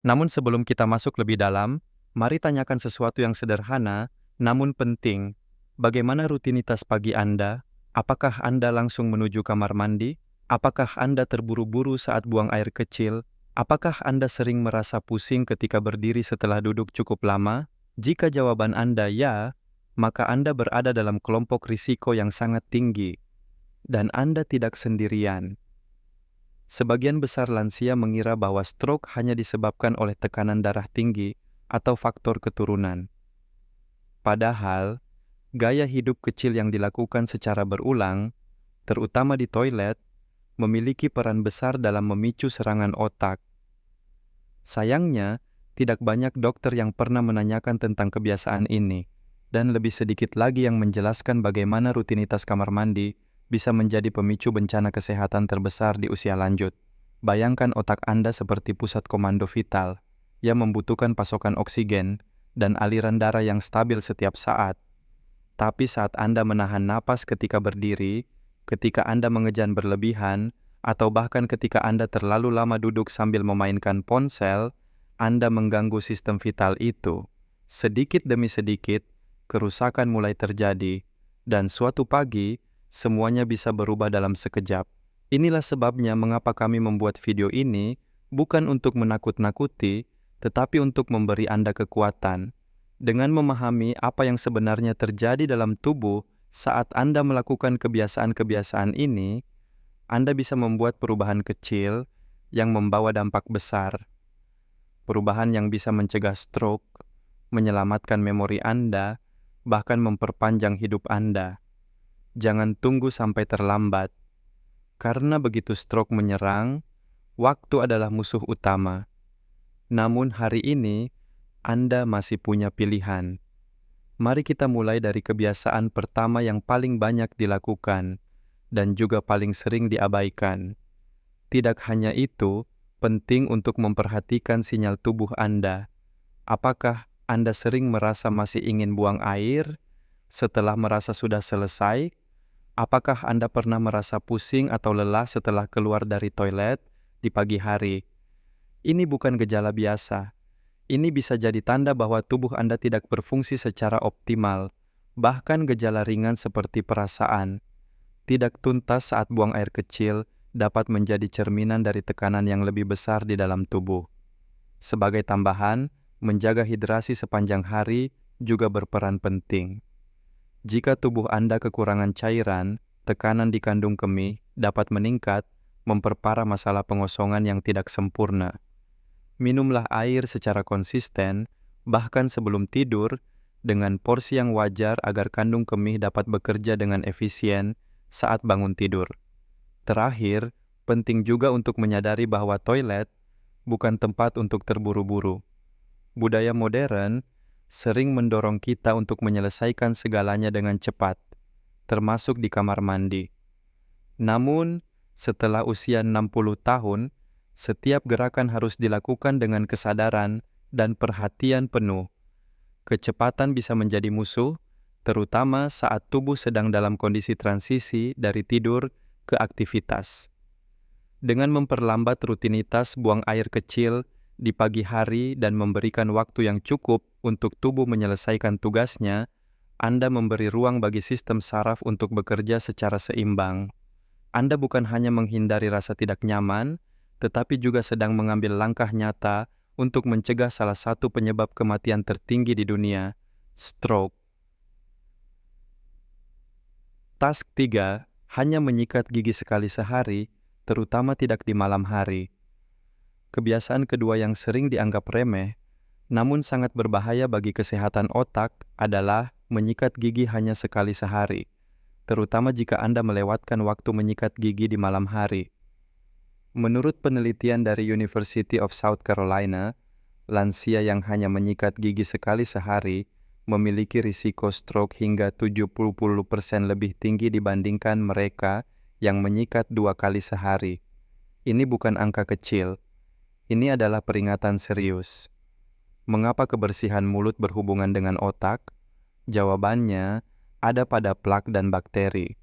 Namun sebelum kita masuk lebih dalam, mari tanyakan sesuatu yang sederhana, namun penting. Bagaimana rutinitas pagi Anda? Apakah Anda langsung menuju kamar mandi? Apakah Anda terburu-buru saat buang air kecil? Apakah Anda sering merasa pusing ketika berdiri setelah duduk cukup lama? Jika jawaban Anda ya, maka Anda berada dalam kelompok risiko yang sangat tinggi, dan Anda tidak sendirian. Sebagian besar lansia mengira bahwa stroke hanya disebabkan oleh tekanan darah tinggi atau faktor keturunan. Padahal, gaya hidup kecil yang dilakukan secara berulang, terutama di toilet, memiliki peran besar dalam memicu serangan otak. Sayangnya, tidak banyak dokter yang pernah menanyakan tentang kebiasaan ini, dan lebih sedikit lagi yang menjelaskan bagaimana rutinitas kamar mandi bisa menjadi pemicu bencana kesehatan terbesar di usia lanjut. Bayangkan otak Anda seperti pusat komando vital, yang membutuhkan pasokan oksigen dan aliran darah yang stabil setiap saat. Tapi saat Anda menahan napas ketika berdiri, ketika Anda mengejan berlebihan, atau bahkan ketika Anda terlalu lama duduk sambil memainkan ponsel, Anda mengganggu sistem vital itu. Sedikit demi sedikit, kerusakan mulai terjadi, dan suatu pagi, semuanya bisa berubah dalam sekejap. Inilah sebabnya mengapa kami membuat video ini, bukan untuk menakut-nakuti, tetapi untuk memberi Anda kekuatan. Dengan memahami apa yang sebenarnya terjadi dalam tubuh saat Anda melakukan kebiasaan-kebiasaan ini, Anda bisa membuat perubahan kecil yang membawa dampak besar. Perubahan yang bisa mencegah stroke, menyelamatkan memori Anda, bahkan memperpanjang hidup Anda. Jangan tunggu sampai terlambat, karena begitu stroke menyerang, waktu adalah musuh utama. Namun hari ini, Anda masih punya pilihan. Mari kita mulai dari kebiasaan pertama yang paling banyak dilakukan dan juga paling sering diabaikan. Tidak hanya itu, penting untuk memperhatikan sinyal tubuh Anda. Apakah Anda sering merasa masih ingin buang air setelah merasa sudah selesai? Apakah Anda pernah merasa pusing atau lelah setelah keluar dari toilet di pagi hari? Ini bukan gejala biasa. Ini bisa jadi tanda bahwa tubuh Anda tidak berfungsi secara optimal. Bahkan gejala ringan seperti perasaan tidak tuntas saat buang air kecil dapat menjadi cerminan dari tekanan yang lebih besar di dalam tubuh. Sebagai tambahan, menjaga hidrasi sepanjang hari juga berperan penting. Jika tubuh Anda kekurangan cairan, tekanan di kandung kemih dapat meningkat, memperparah masalah pengosongan yang tidak sempurna. Minumlah air secara konsisten, bahkan sebelum tidur, dengan porsi yang wajar agar kandung kemih dapat bekerja dengan efisien saat bangun tidur. Terakhir, penting juga untuk menyadari bahwa toilet bukan tempat untuk terburu-buru. Budaya modern sering mendorong kita untuk menyelesaikan segalanya dengan cepat, termasuk di kamar mandi. Namun, setelah usia 60 tahun, setiap gerakan harus dilakukan dengan kesadaran dan perhatian penuh. Kecepatan bisa menjadi musuh, terutama saat tubuh sedang dalam kondisi transisi dari tidur ke aktivitas. Dengan memperlambat rutinitas buang air kecil di pagi hari dan memberikan waktu yang cukup untuk tubuh menyelesaikan tugasnya, Anda memberi ruang bagi sistem saraf untuk bekerja secara seimbang. Anda bukan hanya menghindari rasa tidak nyaman, tetapi juga sedang mengambil langkah nyata untuk mencegah salah satu penyebab kematian tertinggi di dunia, stroke. Task 3, hanya menyikat gigi sekali sehari, terutama tidak di malam hari. Kebiasaan kedua yang sering dianggap remeh, namun sangat berbahaya bagi kesehatan otak adalah menyikat gigi hanya sekali sehari, terutama jika Anda melewatkan waktu menyikat gigi di malam hari. Menurut penelitian dari University of South Carolina, lansia yang hanya menyikat gigi sekali sehari memiliki risiko stroke hingga 70% lebih tinggi dibandingkan mereka yang menyikat 2 kali sehari. Ini bukan angka kecil. Ini adalah peringatan serius. Mengapa kebersihan mulut berhubungan dengan otak? Jawabannya ada pada plak dan bakteri.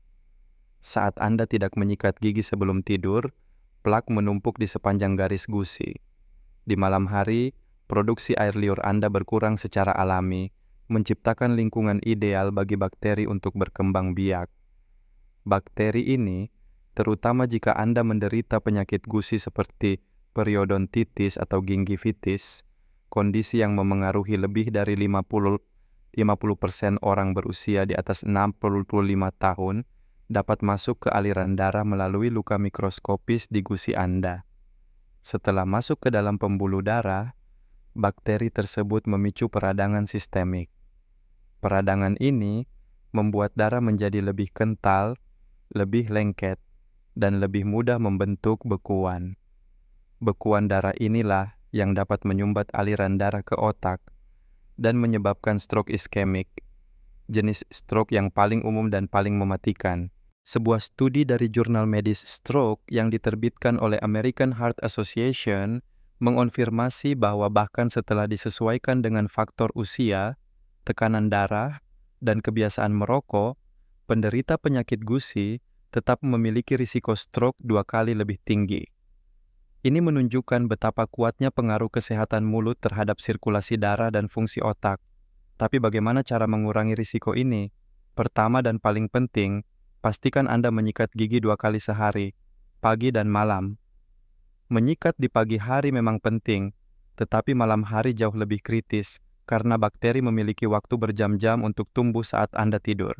Saat Anda tidak menyikat gigi sebelum tidur, plak menumpuk di sepanjang garis gusi. Di malam hari, produksi air liur Anda berkurang secara alami, menciptakan lingkungan ideal bagi bakteri untuk berkembang biak. Bakteri ini, terutama jika Anda menderita penyakit gusi seperti periodontitis atau gingivitis, kondisi yang memengaruhi lebih dari 50% orang berusia di atas 65 tahun, dapat masuk ke aliran darah melalui luka mikroskopis di gusi Anda. Setelah masuk ke dalam pembuluh darah, bakteri tersebut memicu peradangan sistemik. Peradangan ini membuat darah menjadi lebih kental, lebih lengket, dan lebih mudah membentuk bekuan. Bekuan darah inilah yang dapat menyumbat aliran darah ke otak dan menyebabkan stroke iskemik, jenis stroke yang paling umum dan paling mematikan. Sebuah studi dari jurnal medis stroke yang diterbitkan oleh American Heart Association mengonfirmasi bahwa bahkan setelah disesuaikan dengan faktor usia, tekanan darah, dan kebiasaan merokok, penderita penyakit gusi tetap memiliki risiko stroke 2 kali lebih tinggi. Ini menunjukkan betapa kuatnya pengaruh kesehatan mulut terhadap sirkulasi darah dan fungsi otak. Tapi bagaimana cara mengurangi risiko ini? Pertama dan paling penting, pastikan Anda menyikat gigi 2 kali sehari, pagi dan malam. Menyikat di pagi hari memang penting, tetapi malam hari jauh lebih kritis karena bakteri memiliki waktu berjam-jam untuk tumbuh saat Anda tidur.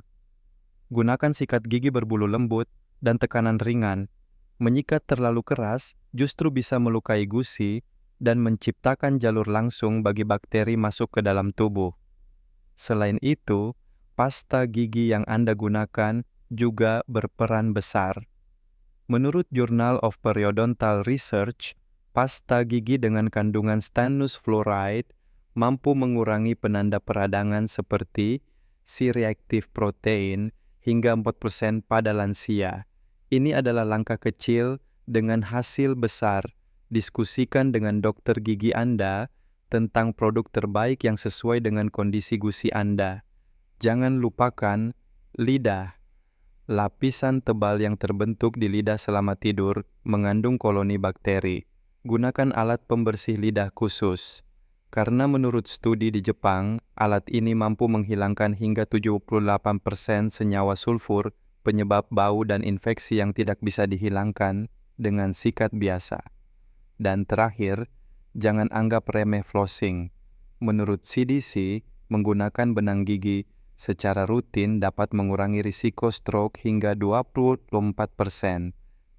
Gunakan sikat gigi berbulu lembut dan tekanan ringan. Menyikat terlalu keras justru bisa melukai gusi dan menciptakan jalur langsung bagi bakteri masuk ke dalam tubuh. Selain itu, pasta gigi yang Anda gunakan juga berperan besar. Menurut Journal of Periodontal Research, pasta gigi dengan kandungan stannous fluoride mampu mengurangi penanda peradangan seperti C-reactive protein hingga 4% pada lansia. Ini adalah langkah kecil dengan hasil besar. Diskusikan dengan dokter gigi Anda tentang produk terbaik yang sesuai dengan kondisi gusi Anda. Jangan lupakan lidah. Lapisan tebal yang terbentuk di lidah selama tidur mengandung koloni bakteri. Gunakan alat pembersih lidah khusus. Karena menurut studi di Jepang, alat ini mampu menghilangkan hingga 78% senyawa sulfur, penyebab bau dan infeksi yang tidak bisa dihilangkan dengan sikat biasa. Dan terakhir, jangan anggap remeh flossing. Menurut CDC, menggunakan benang gigi secara rutin dapat mengurangi risiko stroke hingga 24%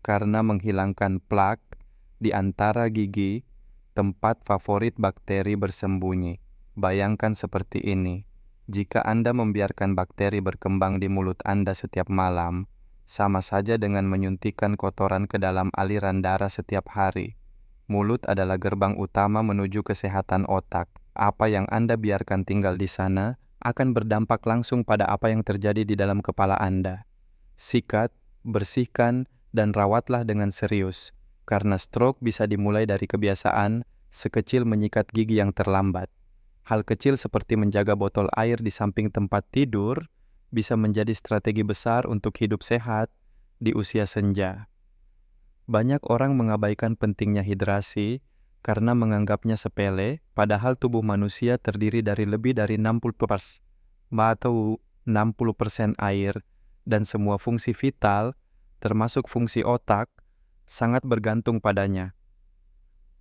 karena menghilangkan plak di antara gigi, tempat favorit bakteri bersembunyi. Bayangkan seperti ini, jika Anda membiarkan bakteri berkembang di mulut Anda setiap malam, sama saja dengan menyuntikkan kotoran ke dalam aliran darah setiap hari. Mulut adalah gerbang utama menuju kesehatan otak. Apa yang Anda biarkan tinggal di sana akan berdampak langsung pada apa yang terjadi di dalam kepala Anda. Sikat, bersihkan, dan rawatlah dengan serius, karena stroke bisa dimulai dari kebiasaan sekecil menyikat gigi yang terlambat. Hal kecil seperti menjaga botol air di samping tempat tidur bisa menjadi strategi besar untuk hidup sehat di usia senja. Banyak orang mengabaikan pentingnya hidrasi karena menganggapnya sepele, padahal tubuh manusia terdiri dari lebih dari 60% air, dan semua fungsi vital, termasuk fungsi otak, sangat bergantung padanya.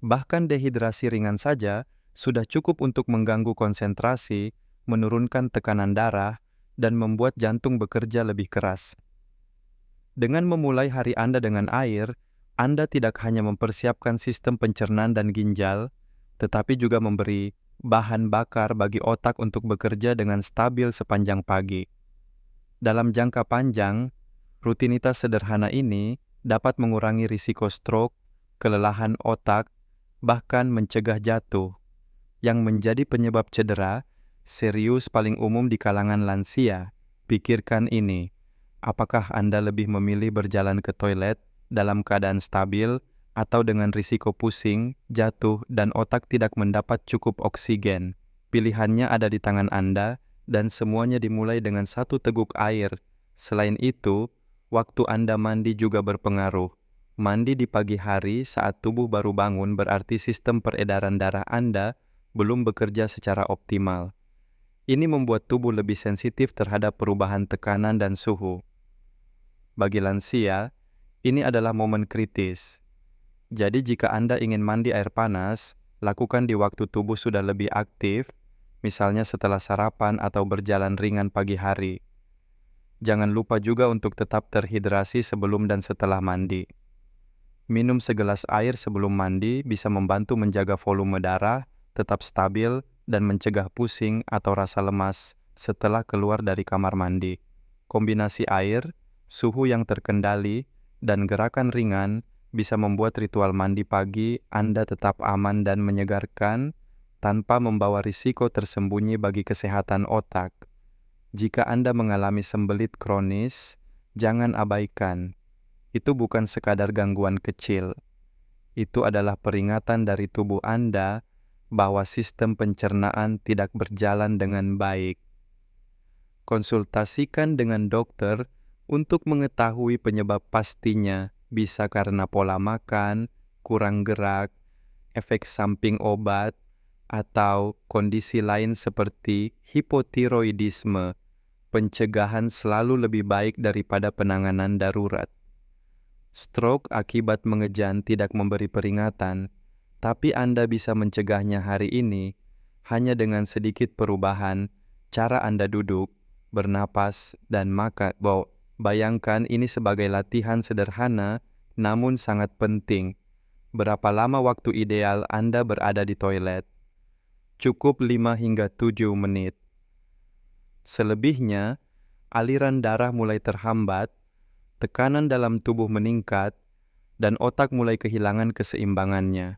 Bahkan dehidrasi ringan saja sudah cukup untuk mengganggu konsentrasi, menurunkan tekanan darah, dan membuat jantung bekerja lebih keras. Dengan memulai hari Anda dengan air, Anda tidak hanya mempersiapkan sistem pencernaan dan ginjal, tetapi juga memberi bahan bakar bagi otak untuk bekerja dengan stabil sepanjang pagi. Dalam jangka panjang, rutinitas sederhana ini dapat mengurangi risiko stroke, kelelahan otak, bahkan mencegah jatuh, yang menjadi penyebab cedera serius paling umum di kalangan lansia. Pikirkan ini, apakah Anda lebih memilih berjalan ke toilet dalam keadaan stabil atau dengan risiko pusing, jatuh, dan otak tidak mendapat cukup oksigen? Pilihannya ada di tangan Anda, dan semuanya dimulai dengan 1 teguk air. Selain itu, waktu Anda mandi juga berpengaruh. Mandi di pagi hari saat tubuh baru bangun berarti sistem peredaran darah Anda belum bekerja secara optimal. Ini membuat tubuh lebih sensitif terhadap perubahan tekanan dan suhu. Bagi lansia, ini adalah momen kritis. Jadi jika Anda ingin mandi air panas, lakukan di waktu tubuh sudah lebih aktif, misalnya setelah sarapan atau berjalan ringan pagi hari. Jangan lupa juga untuk tetap terhidrasi sebelum dan setelah mandi. Minum segelas air sebelum mandi bisa membantu menjaga volume darah tetap stabil dan mencegah pusing atau rasa lemas setelah keluar dari kamar mandi. Kombinasi air, suhu yang terkendali, dan gerakan ringan bisa membuat ritual mandi pagi Anda tetap aman dan menyegarkan tanpa membawa risiko tersembunyi bagi kesehatan otak. Jika Anda mengalami sembelit kronis, jangan abaikan. Itu bukan sekadar gangguan kecil. Itu adalah peringatan dari tubuh Anda bahwa sistem pencernaan tidak berjalan dengan baik. Konsultasikan dengan dokter untuk mengetahui penyebab pastinya, bisa karena pola makan, kurang gerak, efek samping obat, atau kondisi lain seperti hipotiroidisme. Pencegahan selalu lebih baik daripada penanganan darurat. Stroke akibat mengejan tidak memberi peringatan, tapi Anda bisa mencegahnya hari ini hanya dengan sedikit perubahan cara Anda duduk, bernapas, dan makan. Bayangkan ini sebagai latihan sederhana namun sangat penting. Berapa lama waktu ideal Anda berada di toilet? Cukup 5 hingga 7 menit. Selebihnya, aliran darah mulai terhambat, tekanan dalam tubuh meningkat, dan otak mulai kehilangan keseimbangannya.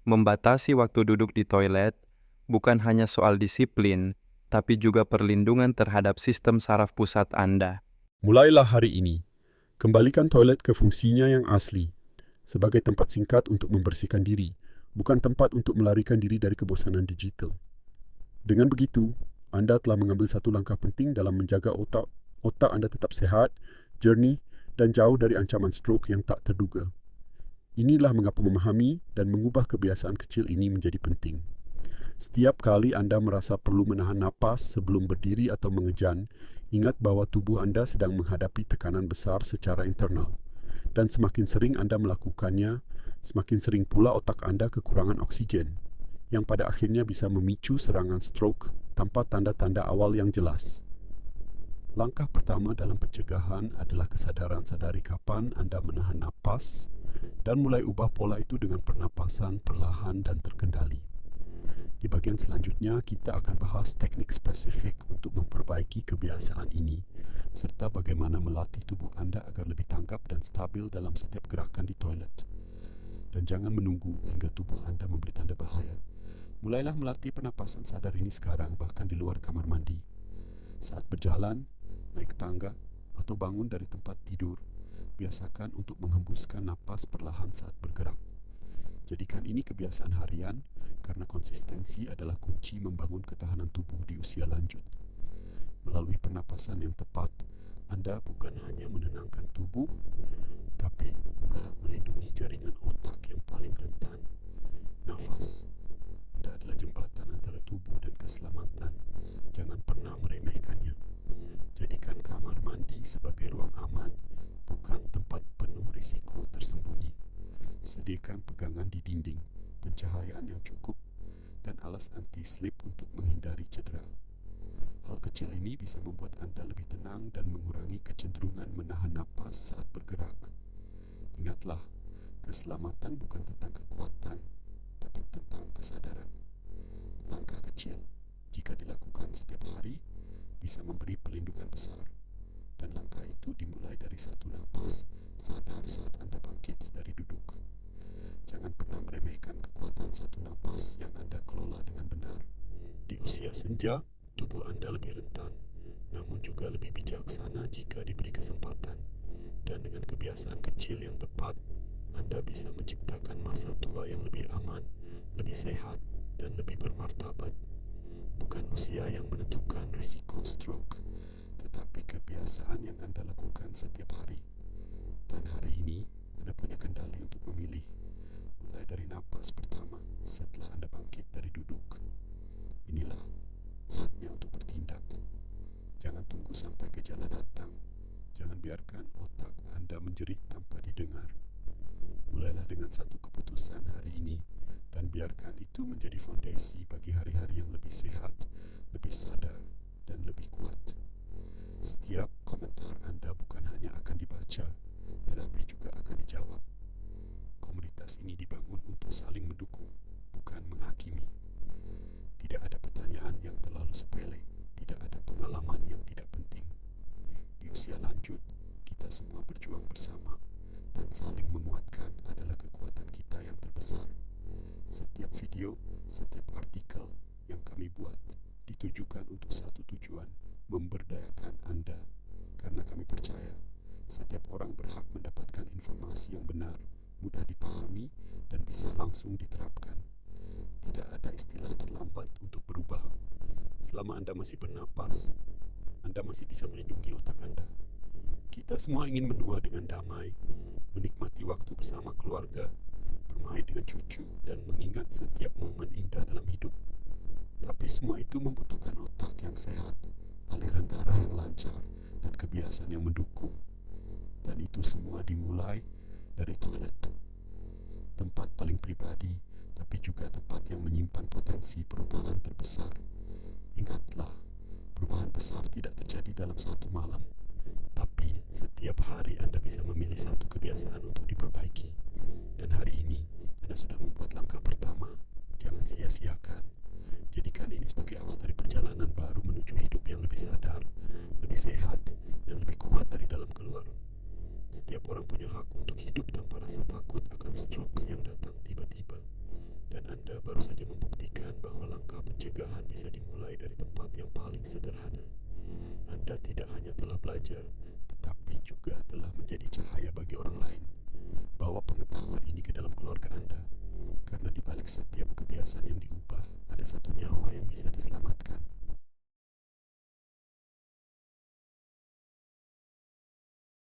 Membatasi waktu duduk di toilet bukan hanya soal disiplin, tapi juga perlindungan terhadap sistem saraf pusat Anda. Mulailah hari ini. Kembalikan toilet ke fungsinya yang asli, sebagai tempat singkat untuk membersihkan diri, bukan tempat untuk melarikan diri dari kebosanan digital. Dengan begitu, Anda telah mengambil satu langkah penting dalam menjaga otak Anda tetap sehat, jernih, dan jauh dari ancaman stroke yang tak terduga. Inilah mengapa memahami dan mengubah kebiasaan kecil ini menjadi penting. Setiap kali Anda merasa perlu menahan napas sebelum berdiri atau mengejan, ingat bahwa tubuh Anda sedang menghadapi tekanan besar secara internal. Dan semakin sering Anda melakukannya, semakin sering pula otak Anda kekurangan oksigen, yang pada akhirnya bisa memicu serangan stroke tanpa tanda-tanda awal yang jelas. Langkah pertama dalam pencegahan adalah kesadaran sadari kapan Anda menahan napas dan mulai ubah pola itu dengan pernapasan perlahan dan terkendali. Di bagian selanjutnya, kita akan bahas teknik spesifik untuk memperbaiki kebiasaan ini, serta bagaimana melatih tubuh Anda agar lebih tanggap dan stabil dalam setiap gerakan di toilet. Dan jangan menunggu hingga tubuh Anda memberi tanda bahaya. Mulailah melatih pernapasan sadar ini sekarang, bahkan di luar kamar mandi. Saat berjalan, naik tangga, atau bangun dari tempat tidur, biasakan untuk menghembuskan napas perlahan saat bergerak. Jadikan ini kebiasaan harian, karena konsistensi adalah kunci membangun ketahanan tubuh di usia lanjut. Melalui pernapasan yang tepat, Anda bukan hanya menenangkan tubuh, tapi juga melindungi jaringan otak yang paling rentan, nafas. Anda adalah jembatan antara tubuh dan keselamatan. Jangan pernah meremehkannya. Jadikan kamar mandi sebagai ruang aman, bukan tempat penuh risiko tersembunyi. Sediakan pegangan di dinding, pencahayaan yang cukup, dan alas anti-slip untuk menghindari cedera. Hal kecil ini bisa membuat Anda lebih tenang dan mengurangi kecenderungan menahan napas saat bergerak. Ingatlah, keselamatan bukan tentang kekuatan, tapi tentang kesadaran. Langkah kecil, jika dilakukan setiap hari, bisa memberi perlindungan besar. Dan langkah itu dimulai dari satu napas sadar saat Anda bangkit dari duduk. Jangan pernah meremehkan kekuatan satu napas yang Anda kelola dengan benar. Di usia senja, tubuh Anda lebih rentan, namun juga lebih bijaksana jika diberi kesempatan. Dan dengan kebiasaan kecil yang tepat, Anda bisa menciptakan masa tua yang lebih aman, lebih sehat, dan lebih bermartabat. Bukan usia yang menentukan risiko stroke, tetapi kebiasaan yang Anda lakukan setiap hari. Dan hari ini, Anda punya kendali untuk memilih, mulai dari napas pertama setelah Anda bangkit dari duduk. Inilah saatnya untuk bertindak. Jangan tunggu sampai gejala datang. Jangan biarkan otak Anda menjerit tanpa didengar. Mulailah dengan satu keputusan hari ini dan biarkan itu menjadi fondasi bagi hari-hari yang lebih sehat, lebih sadar, dan lebih kuat. Setiap komentar Anda bukan hanya akan dibaca, tetapi juga akan dijawab. Komunitas ini dibangun untuk saling mendukung, bukan menghakimi. Tidak ada pertanyaan yang terlalu sepele, tidak ada pengalaman yang tidak penting. Di usia lanjut, kita semua berjuang bersama, dan saling menguatkan adalah kekuatan kita yang terbesar. Setiap video, setiap artikel yang kami buat ditujukan untuk satu tujuan, memberdayakan Anda, karena kami percaya setiap orang berhak mendapatkan informasi yang benar, mudah dipahami, dan bisa langsung diterapkan. Tidak ada istilah terlambat untuk berubah. Selama Anda masih bernapas, Anda masih bisa melindungi otak Anda. Kita semua ingin menua dengan damai, menikmati waktu bersama keluarga, bermain dengan cucu, dan mengingat setiap momen indah dalam hidup. Tapi semua itu membutuhkan otak yang sehat, aliran darah yang lancar, dan kebiasaan yang mendukung. Dan itu semua dimulai dari toilet. Tempat paling pribadi, tapi juga tempat yang menyimpan potensi perubahan terbesar. Ingatlah, perubahan besar tidak terjadi dalam satu malam. Tapi setiap hari Anda bisa memilih satu kebiasaan untuk diperbaiki. Dan hari ini Anda sudah membuat langkah pertama. Jangan sia-siakan. Jadikan ini sebagai awal dari perjalanan baru menuju hidup yang lebih sadar, lebih sehat, dan lebih kuat dari dalam keluar. Setiap orang punya hak untuk hidup tanpa rasa takut akan stroke yang datang tiba-tiba. Dan Anda baru saja membuktikan bahwa langkah pencegahan bisa dimulai dari tempat yang paling sederhana. Anda tidak hanya telah belajar, tetapi juga telah menjadi cahaya bagi orang lain. Bawa pengetahuan ini ke dalam keluarga Anda, karena di balik setiap kebiasaan yang diubah, ada satu nyawa yang bisa